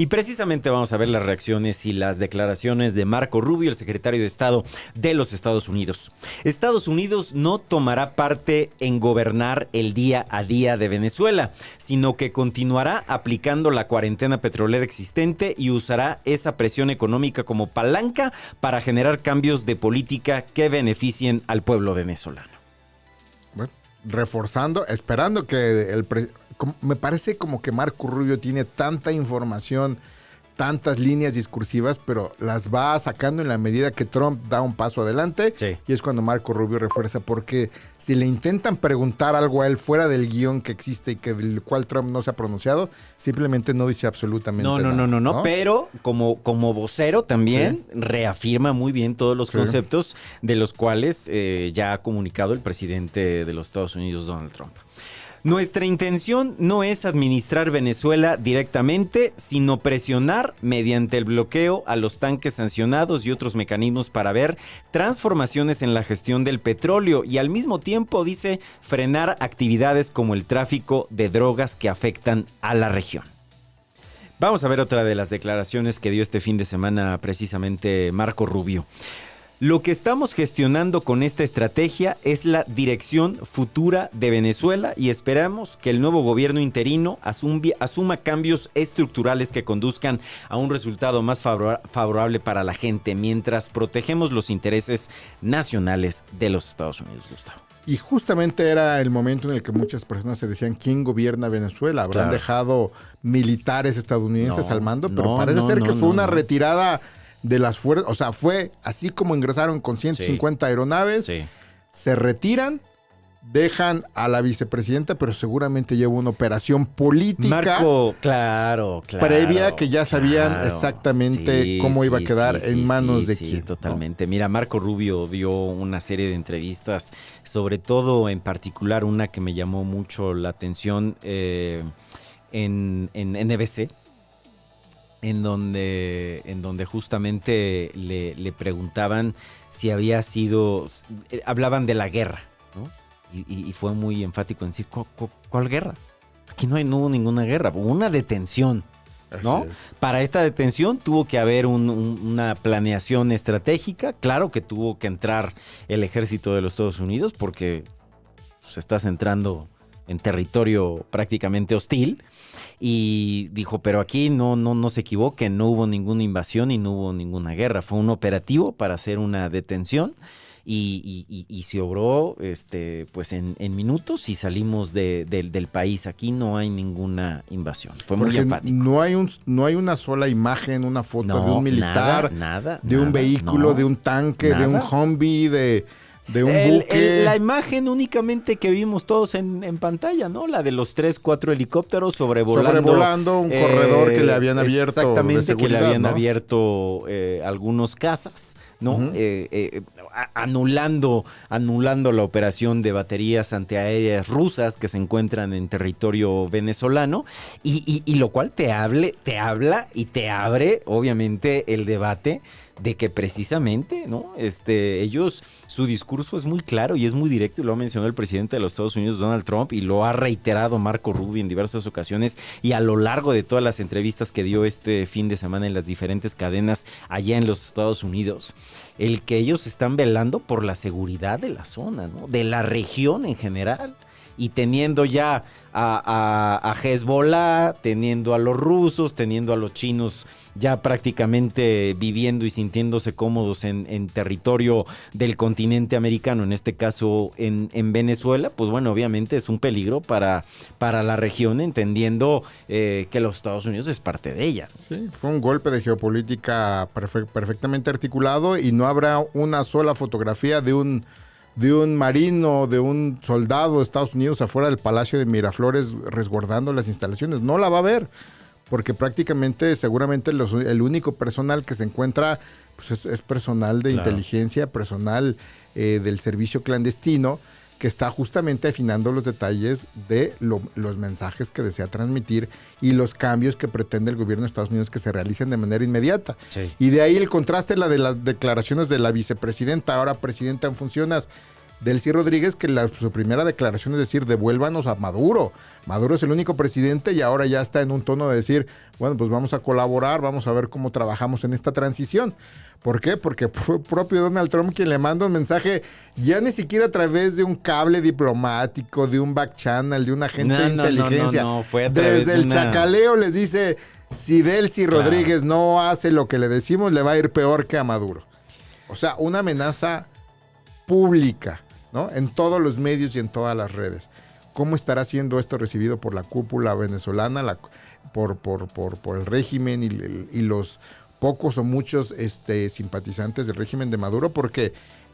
Y precisamente vamos a ver las reacciones y las declaraciones de Marco Rubio, el secretario de Estado de los Estados Unidos. Estados Unidos no tomará parte en gobernar el día a día de Venezuela, sino que continuará aplicando la cuarentena petrolera existente y usará esa presión económica como palanca para generar cambios de política que beneficien al pueblo venezolano. Bueno, reforzando, esperando que me parece como que Marco Rubio tiene tanta información, tantas líneas discursivas, pero las va sacando en la medida que Trump da un paso adelante. Sí. Y es cuando Marco Rubio refuerza, porque si le intentan preguntar algo a él fuera del guión que existe y del cual Trump no se ha pronunciado, simplemente no dice absolutamente nada. No, pero como vocero también reafirma muy bien todos los conceptos de los cuales ya ha comunicado el presidente de los Estados Unidos, Donald Trump. Nuestra intención no es administrar Venezuela directamente, sino presionar mediante el bloqueo a los tanques sancionados y otros mecanismos para ver transformaciones en la gestión del petróleo y al mismo tiempo, dice, frenar actividades como el tráfico de drogas que afectan a la región. Vamos a ver otra de las declaraciones que dio este fin de semana precisamente Marco Rubio. Lo que estamos gestionando con esta estrategia es la dirección futura de Venezuela y esperamos que el nuevo gobierno interino asuma cambios estructurales que conduzcan a un resultado más favorable para la gente mientras protegemos los intereses nacionales de los Estados Unidos, Gustavo. Y justamente era el momento en el que muchas personas se decían ¿quién gobierna Venezuela? ¿Habrán dejado militares estadounidenses al mando? Pero parece ser que fue una retirada de las fuerzas, o sea, fue así como ingresaron con 150 aeronaves, se retiran, dejan a la vicepresidenta, pero seguramente lleva una operación política. Marco, claro. Previa que ya sabían exactamente cómo iba a quedar en manos de quién. Sí, totalmente. ¿No? Mira, Marco Rubio dio una serie de entrevistas, sobre todo en particular una que me llamó mucho la atención en NBC. En donde justamente le preguntaban si había sido, hablaban de la guerra, ¿no? Y fue muy enfático en decir, ¿cuál guerra? Aquí no hubo ninguna guerra, hubo una detención, ¿no? Para esta detención tuvo que haber una planeación estratégica, claro que tuvo que entrar el ejército de los Estados Unidos porque se está entrando en territorio prácticamente hostil. Y dijo, pero aquí no se equivoquen, no hubo ninguna invasión y no hubo ninguna guerra. Fue un operativo para hacer una detención y se obró pues en minutos y salimos del país. Aquí no hay ninguna invasión. Fue muy enfático. No hay una sola imagen, una foto de un militar, de un vehículo, de un tanque, de un Humvee, de un buque. La imagen únicamente que vimos todos en pantalla, ¿no? La de los 3-4 helicópteros sobrevolando un corredor que le habían abierto. Exactamente, de seguridad, que le habían abierto algunos cazas, ¿no? Anulando la operación de baterías antiaéreas rusas que se encuentran en territorio venezolano y lo cual te habla y te abre, obviamente, el debate de que precisamente, ¿no? Ellos, su discurso es muy claro y es muy directo y lo ha mencionado el presidente de los Estados Unidos, Donald Trump, y lo ha reiterado Marco Rubio en diversas ocasiones y a lo largo de todas las entrevistas que dio este fin de semana en las diferentes cadenas allá en los Estados Unidos, el que ellos están velando por la seguridad de la zona, ¿no? De la región en general. Y teniendo ya a Hezbollah, teniendo a los rusos, teniendo a los chinos ya prácticamente viviendo y sintiéndose cómodos en territorio del continente americano, en este caso en Venezuela, pues bueno, obviamente es un peligro para la región, entendiendo que los Estados Unidos es parte de ella. Sí, fue un golpe de geopolítica perfectamente articulado y no habrá una sola fotografía de un marino, de un soldado de Estados Unidos afuera del Palacio de Miraflores resguardando las instalaciones. No la va a ver, porque prácticamente, seguramente el único personal que se encuentra pues es personal de inteligencia, personal del servicio clandestino, que está justamente afinando los detalles de los mensajes que desea transmitir y los cambios que pretende el gobierno de Estados Unidos que se realicen de manera inmediata. Sí. Y de ahí el contraste, la de las declaraciones de la vicepresidenta, ahora presidenta en funciones, Delcy Rodríguez, que su primera declaración es decir, devuélvanos a Maduro. Maduro es el único presidente y ahora ya está en un tono de decir, bueno, pues vamos a colaborar, vamos a ver cómo trabajamos en esta transición. ¿Por qué? Porque fue propio Donald Trump quien le manda un mensaje, ya ni siquiera a través de un cable diplomático, de un back channel, de un agente de inteligencia. No, fue a través desde el chacaleo les dice, si Delcy Rodríguez no hace lo que le decimos, le va a ir peor que a Maduro. O sea, una amenaza pública, ¿no? En todos los medios y en todas las redes. ¿Cómo estará siendo esto recibido por la cúpula venezolana, por el régimen y los pocos o muchos simpatizantes del régimen de Maduro? Porque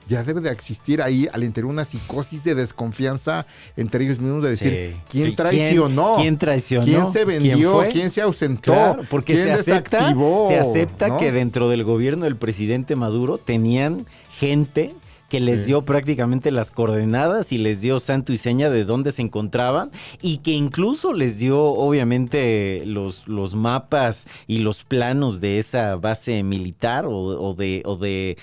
ya debe de existir ahí al interior una psicosis de desconfianza entre ellos mismos de decir, sí, ¿quién traicionó? ¿Quién traicionó? ¿Quién se vendió? ¿Quién se ausentó? Claro, porque ¿quién se acepta, ¿no? Que dentro del gobierno del presidente Maduro tenían gente que les dio prácticamente las coordenadas y les dio santo y seña de dónde se encontraban y que incluso les dio obviamente los mapas y los planos de esa base militar o de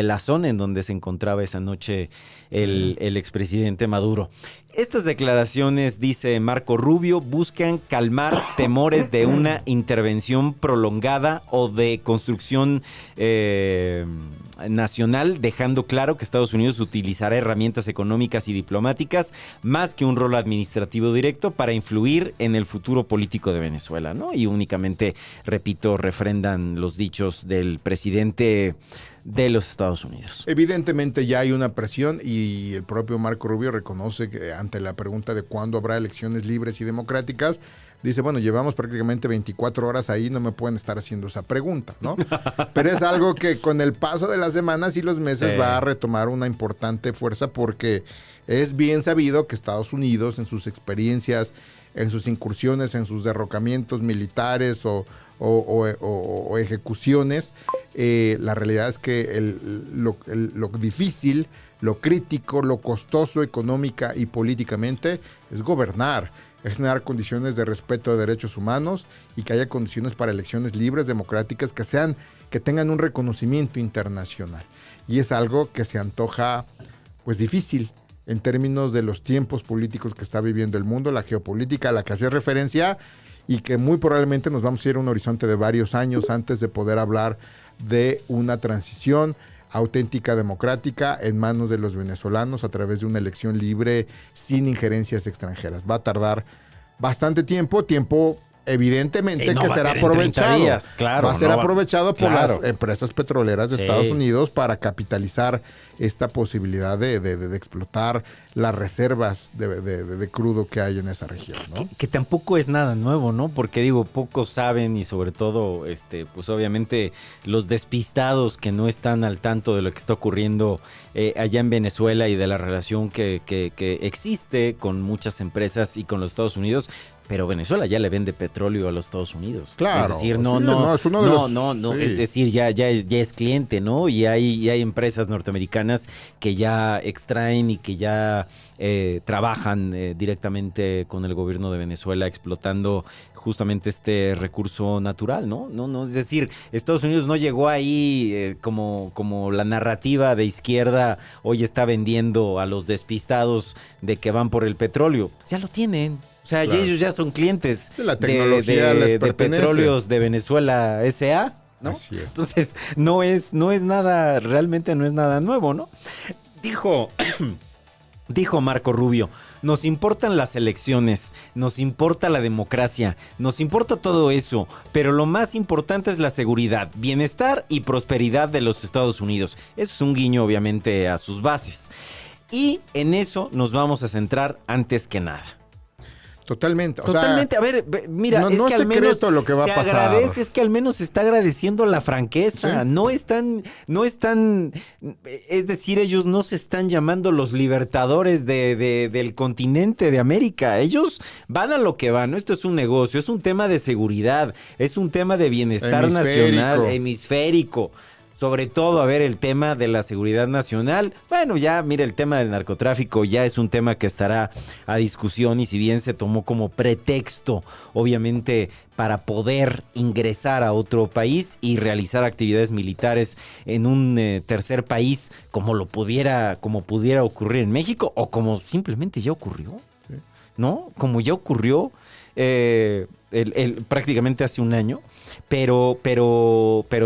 la zona en donde se encontraba esa noche el expresidente Maduro. Estas declaraciones, dice Marco Rubio, buscan calmar temores de una intervención prolongada o de construcción nacional, dejando claro que Estados Unidos utilizará herramientas económicas y diplomáticas más que un rol administrativo directo para influir en el futuro político de Venezuela, ¿no? Y únicamente, repito, refrendan los dichos del presidente de los Estados Unidos. Evidentemente ya hay una presión y el propio Marco Rubio reconoce que ante la pregunta de cuándo habrá elecciones libres y democráticas, dice, bueno, llevamos prácticamente 24 horas ahí, no me pueden estar haciendo esa pregunta, ¿no? Pero es algo que con el paso de las semanas y los meses va a retomar una importante fuerza porque es bien sabido que Estados Unidos en sus experiencias, en sus incursiones, en sus derrocamientos militares o ejecuciones, la realidad es que lo difícil, lo crítico, lo costoso económica y políticamente es gobernar. Es generar condiciones de respeto de derechos humanos y que haya condiciones para elecciones libres, democráticas, que tengan un reconocimiento internacional. Y es algo que se antoja, pues, difícil en términos de los tiempos políticos que está viviendo el mundo, la geopolítica a la que hacía referencia, y que muy probablemente nos vamos a ir a un horizonte de varios años antes de poder hablar de una transición auténtica, democrática, en manos de los venezolanos a través de una elección libre sin injerencias extranjeras. Va a tardar bastante tiempo evidentemente sí, no, que será aprovechado. Días, claro, va a ser aprovechado por las empresas petroleras de sí. Estados Unidos para capitalizar esta posibilidad de explotar las reservas de crudo que hay en esa región, ¿no? Que tampoco es nada nuevo, ¿no? Porque digo, pocos saben y sobre todo, pues obviamente los despistados que no están al tanto de lo que está ocurriendo allá en Venezuela y de la relación que existe con muchas empresas y con los Estados Unidos. Pero Venezuela ya le vende petróleo a los Estados Unidos. Claro. Es decir, es decir, ya es cliente, ¿no? Y hay empresas norteamericanas que ya extraen y que ya trabajan directamente con el gobierno de Venezuela explotando justamente este recurso natural, ¿no? No, es decir, Estados Unidos no llegó ahí como la narrativa de izquierda hoy está vendiendo a los despistados de que van por el petróleo. Ya lo tienen. O sea, claro. Ellos ya son clientes la tecnología de Petróleos de Venezuela S.A., ¿no? Así es. Entonces, no es nada, realmente no es nada nuevo, ¿no? Dijo Marco Rubio, nos importan las elecciones, nos importa la democracia, nos importa todo eso, pero lo más importante es la seguridad, bienestar y prosperidad de los Estados Unidos. Eso es un guiño, obviamente, a sus bases. Y en eso nos vamos a centrar antes que nada. Totalmente. Totalmente. A ver, mira, es que al menos lo que va se a pasar. agradece, es que al menos se está agradeciendo la franqueza. Sí. No están, es decir, ellos no se están llamando los libertadores del continente de América. Ellos van a lo que van, ¿no? Esto es un negocio, es un tema de seguridad, es un tema de bienestar nacional, hemisférico. sobre todo, a ver, el tema de la seguridad nacional. Bueno, ya, mira, el tema del narcotráfico ya es un tema que estará a discusión y si bien se tomó como pretexto, obviamente, para poder ingresar a otro país y realizar actividades militares en un tercer país como pudiera ocurrir en México o como simplemente ya ocurrió, ¿no? Como ya ocurrió prácticamente hace un año, pero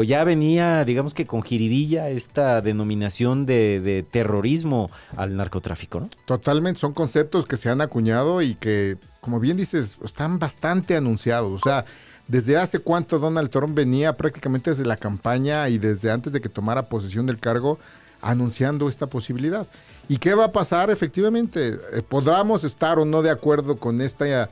ya venía, digamos que con jiribilla esta denominación de terrorismo al narcotráfico, ¿no? Totalmente, son conceptos que se han acuñado y que, como bien dices, están bastante anunciados. O sea, desde hace cuánto Donald Trump venía prácticamente desde la campaña y desde antes de que tomara posesión del cargo anunciando esta posibilidad. ¿Y qué va a pasar? Efectivamente, podamos estar o no de acuerdo con esta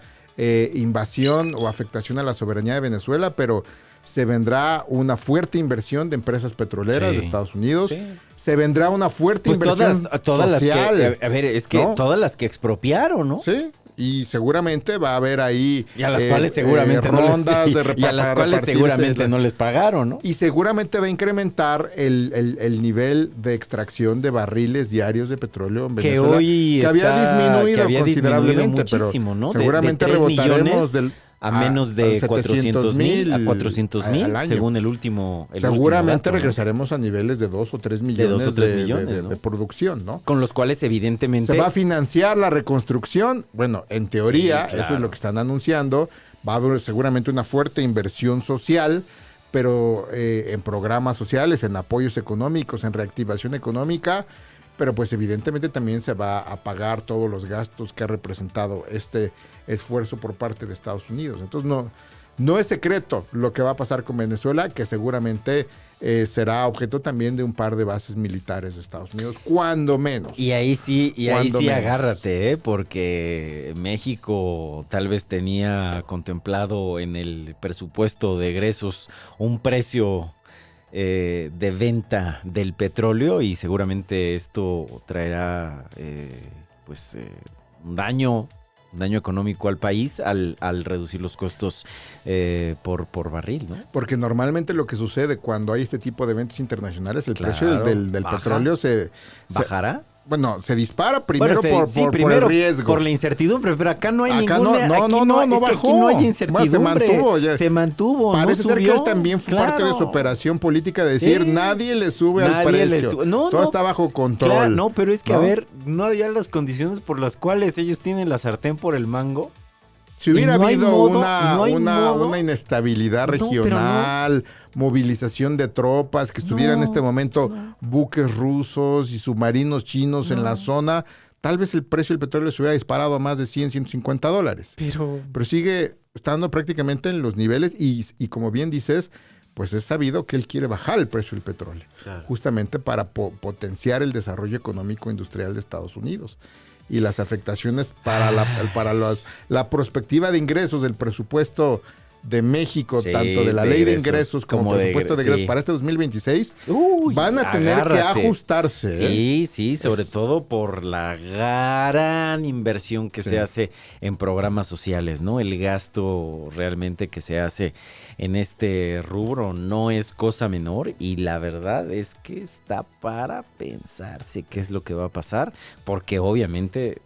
invasión o afectación a la soberanía de Venezuela, pero se vendrá una fuerte inversión de empresas petroleras de Estados Unidos. Sí. Se vendrá una fuerte inversión todas social. Las que, a ver, es que ¿no? Todas las que expropiaron, ¿no? Sí. Y seguramente va a haber ahí y a las cuales seguramente rondas y a las cuales seguramente no les pagaron, ¿no? Y seguramente va a incrementar el nivel de extracción de barriles diarios de petróleo en Venezuela, que había disminuido considerablemente, muchísimo, ¿no? Seguramente rebotaremos a menos de 400,000 a 400,000 según el último seguramente dato, regresaremos, ¿no?, a niveles de 2 o 3 millones de producción, ¿no? Con los cuales evidentemente se va a financiar la reconstrucción. Bueno, en teoría, sí, claro, eso es lo que están anunciando. Va a haber seguramente una fuerte inversión social, pero en programas sociales, en apoyos económicos, en reactivación económica. Pero pues evidentemente también se va a pagar todos los gastos que ha representado este esfuerzo por parte de Estados Unidos. Entonces no es secreto lo que va a pasar con Venezuela, que seguramente será objeto también de un par de bases militares de Estados Unidos, cuando menos. Y ahí sí agárrate, porque México tal vez tenía contemplado en el presupuesto de egresos un precio de venta del petróleo y seguramente esto traerá un daño económico al país al reducir los costos por barril, ¿no? Porque normalmente lo que sucede cuando hay este tipo de eventos internacionales, el precio del petróleo ¿bajará? Bueno, se dispara primero por el riesgo. Por la incertidumbre, pero acá no hay ninguna. No bajó. Aquí no hay incertidumbre. Bueno, se mantuvo. Parece ser que subió. él también fue parte de su operación política de decir, nadie le sube al precio. Todo está bajo control. Claro, no, pero es que, a ver, no había las condiciones por las cuales ellos tienen la sartén por el mango. Si hubiera habido una inestabilidad regional, movilización de tropas, que estuvieran en este momento buques rusos y submarinos chinos en la zona, tal vez el precio del petróleo se hubiera disparado a más de $100-150. Pero sigue estando prácticamente en los niveles y como bien dices, pues es sabido que él quiere bajar el precio del petróleo, justamente para potenciar el desarrollo económico industrial de Estados Unidos. Y las afectaciones para la perspectiva de ingresos del presupuesto de México, tanto de la ley de ingresos como presupuesto de ingresos para este 2026, van a tener que ajustarse. Sí, sobre todo por la gran inversión que se hace en programas sociales, ¿no? El gasto realmente que se hace en este rubro no es cosa menor y la verdad es que está para pensarse qué es lo que va a pasar, porque obviamente,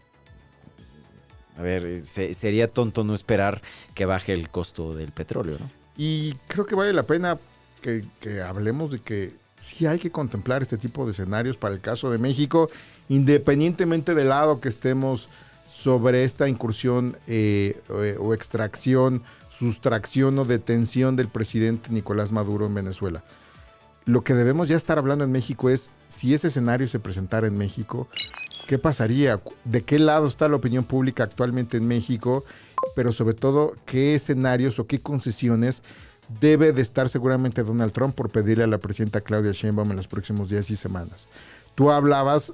a ver, sería tonto no esperar que baje el costo del petróleo, ¿no? Y creo que vale la pena que hablemos de que sí hay que contemplar este tipo de escenarios para el caso de México, independientemente del lado que estemos sobre esta incursión o extracción, sustracción o detención del presidente Nicolás Maduro en Venezuela. Lo que debemos ya estar hablando en México es, si ese escenario se presentara en México, ¿qué pasaría? ¿De qué lado está la opinión pública actualmente en México? Pero sobre todo, ¿qué escenarios o qué concesiones debe de estar seguramente Donald Trump por pedirle a la presidenta Claudia Sheinbaum en los próximos días y semanas? Tú hablabas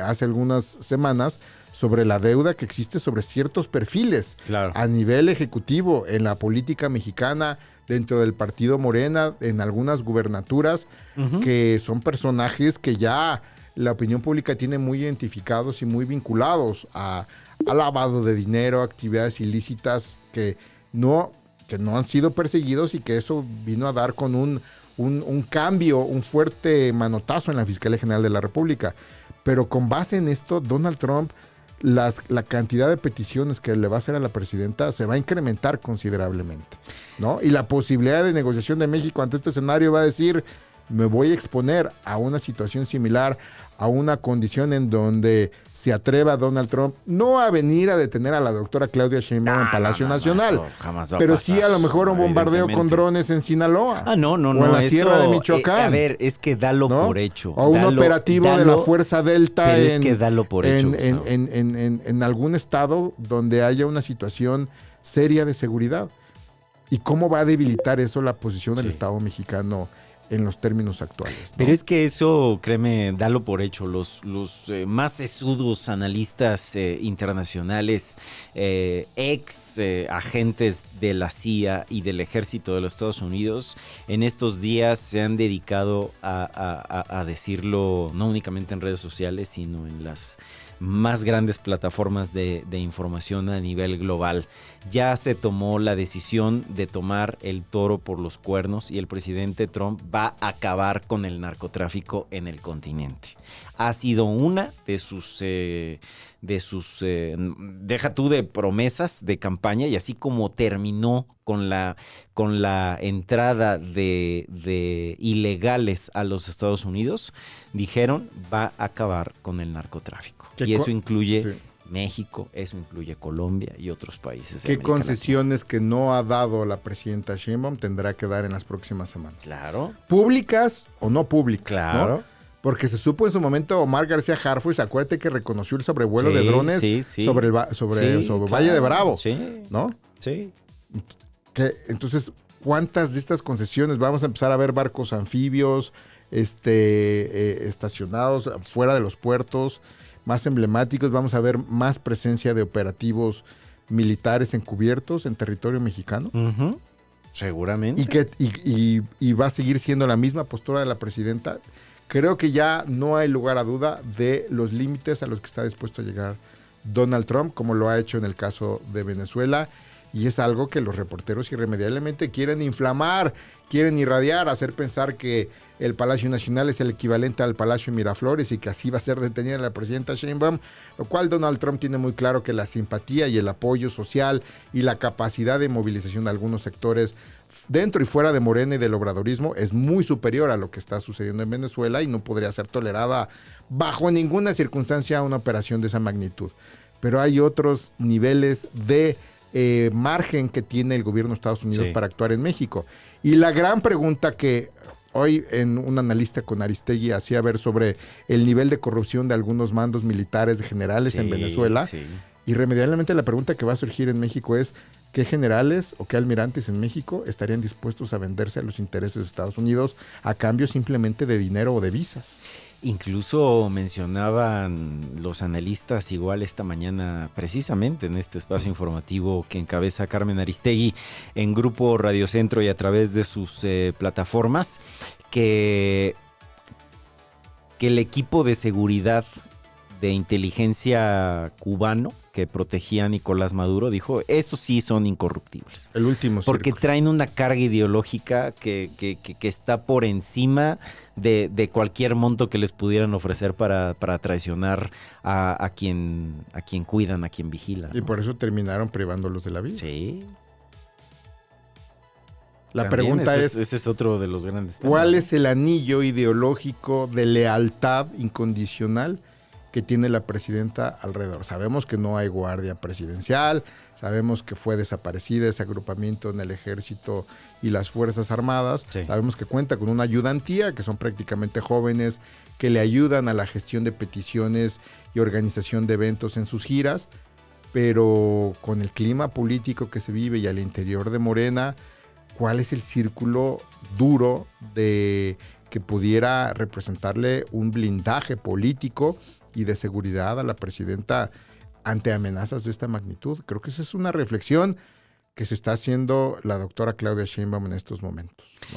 hace algunas semanas sobre la deuda que existe sobre ciertos perfiles a nivel ejecutivo en la política mexicana, dentro del partido Morena, en algunas gubernaturas, que son personajes que ya la opinión pública tiene muy identificados y muy vinculados a lavado de dinero, actividades ilícitas que no han sido perseguidos y que eso vino a dar con un un cambio, un fuerte manotazo en la Fiscalía General de la República. Pero con base en esto, Donald Trump, la cantidad de peticiones que le va a hacer a la presidenta se va a incrementar considerablemente, ¿no? Y la posibilidad de negociación de México ante este escenario va a decir, me voy a exponer a una situación similar, a una condición en donde se atreva Donald Trump no a venir a detener a la doctora Claudia Sheinbaum en Palacio Nacional, eso jamás va a pero pasar, sí a lo mejor un bombardeo con evidentemente. drones en Sinaloa. No, o en la Sierra de Michoacán. A ver, es que dalo ¿no? por hecho. O un operativo de la Fuerza Delta pero es que dalo por hecho, Gustavo. en algún estado donde haya una situación seria de seguridad. ¿Y cómo va a debilitar eso la posición del Estado mexicano en los términos actuales, ¿no? Pero es que eso, créeme, dalo por hecho. Los más sesudos analistas internacionales, ex agentes de la CIA y del Ejército de los Estados Unidos, en estos días se han dedicado a decirlo no únicamente en redes sociales, sino en las más grandes plataformas de información a nivel global. Ya se tomó la decisión de tomar el toro por los cuernos y el presidente Trump va a acabar con el narcotráfico en el continente. Ha sido una de sus deja tú de promesas de campaña, y así como terminó con la entrada de ilegales a los Estados Unidos, dijeron va a acabar con el narcotráfico. Y eso incluye México, eso incluye Colombia y otros países. ¿Qué concesiones que no ha dado la presidenta Sheinbaum tendrá que dar en las próximas semanas? Claro. ¿Públicas o no públicas? Claro. ¿No? Porque se supo en su momento Omar García Harfuch, acuérdate que reconoció el sobrevuelo de drones sobre Valle de Bravo, ¿no? Sí. Entonces, ¿cuántas de estas concesiones? Vamos a empezar a ver barcos anfibios estacionados fuera de los puertos más emblemáticos. Vamos a ver más presencia de operativos militares encubiertos en territorio mexicano. Uh-huh. Seguramente. Y va a seguir siendo la misma postura de la presidenta. Creo que ya no hay lugar a duda de los límites a los que está dispuesto a llegar Donald Trump, como lo ha hecho en el caso de Venezuela. Y es algo que los reporteros irremediablemente quieren inflamar, quieren irradiar, hacer pensar que el Palacio Nacional es el equivalente al Palacio Miraflores y que así va a ser detenida la presidenta Sheinbaum, lo cual Donald Trump tiene muy claro que la simpatía y el apoyo social y la capacidad de movilización de algunos sectores dentro y fuera de Morena y del obradorismo es muy superior a lo que está sucediendo en Venezuela y no podría ser tolerada bajo ninguna circunstancia una operación de esa magnitud. Pero hay otros niveles de margen que tiene el gobierno de Estados Unidos para actuar en México. Y la gran pregunta que hoy en un analista con Aristegui hacía ver sobre el nivel de corrupción de algunos mandos militares de generales en Venezuela, irremediablemente la pregunta que va a surgir en México es ¿qué generales o qué almirantes en México estarían dispuestos a venderse a los intereses de Estados Unidos a cambio simplemente de dinero o de visas? Incluso mencionaban los analistas igual esta mañana, precisamente en este espacio informativo que encabeza Carmen Aristegui en Grupo Radio Centro y a través de sus plataformas, que el equipo de seguridad de inteligencia cubano que protegía a Nicolás Maduro dijo, estos sí son incorruptibles. El último porque círculo. Traen una carga ideológica que está por encima de cualquier monto que les pudieran ofrecer para traicionar a quien cuidan, a quien vigilan, ¿no? Y por eso terminaron privándolos de la vida. Sí. La También pregunta ese es otro de los grandes temas. ¿cuál es el anillo ideológico de lealtad incondicional que tiene la presidenta alrededor? Sabemos que no hay guardia presidencial, sabemos que fue desaparecida ese agrupamiento en el ejército y las fuerzas armadas, sabemos que cuenta con una ayudantía, que son prácticamente jóvenes que le ayudan a la gestión de peticiones y organización de eventos en sus giras, pero con el clima político que se vive y al interior de Morena, ¿cuál es el círculo duro de que pudiera representarle un blindaje político y de seguridad a la presidenta ante amenazas de esta magnitud? Creo que esa es una reflexión que se está haciendo la doctora Claudia Sheinbaum en estos momentos, ¿no?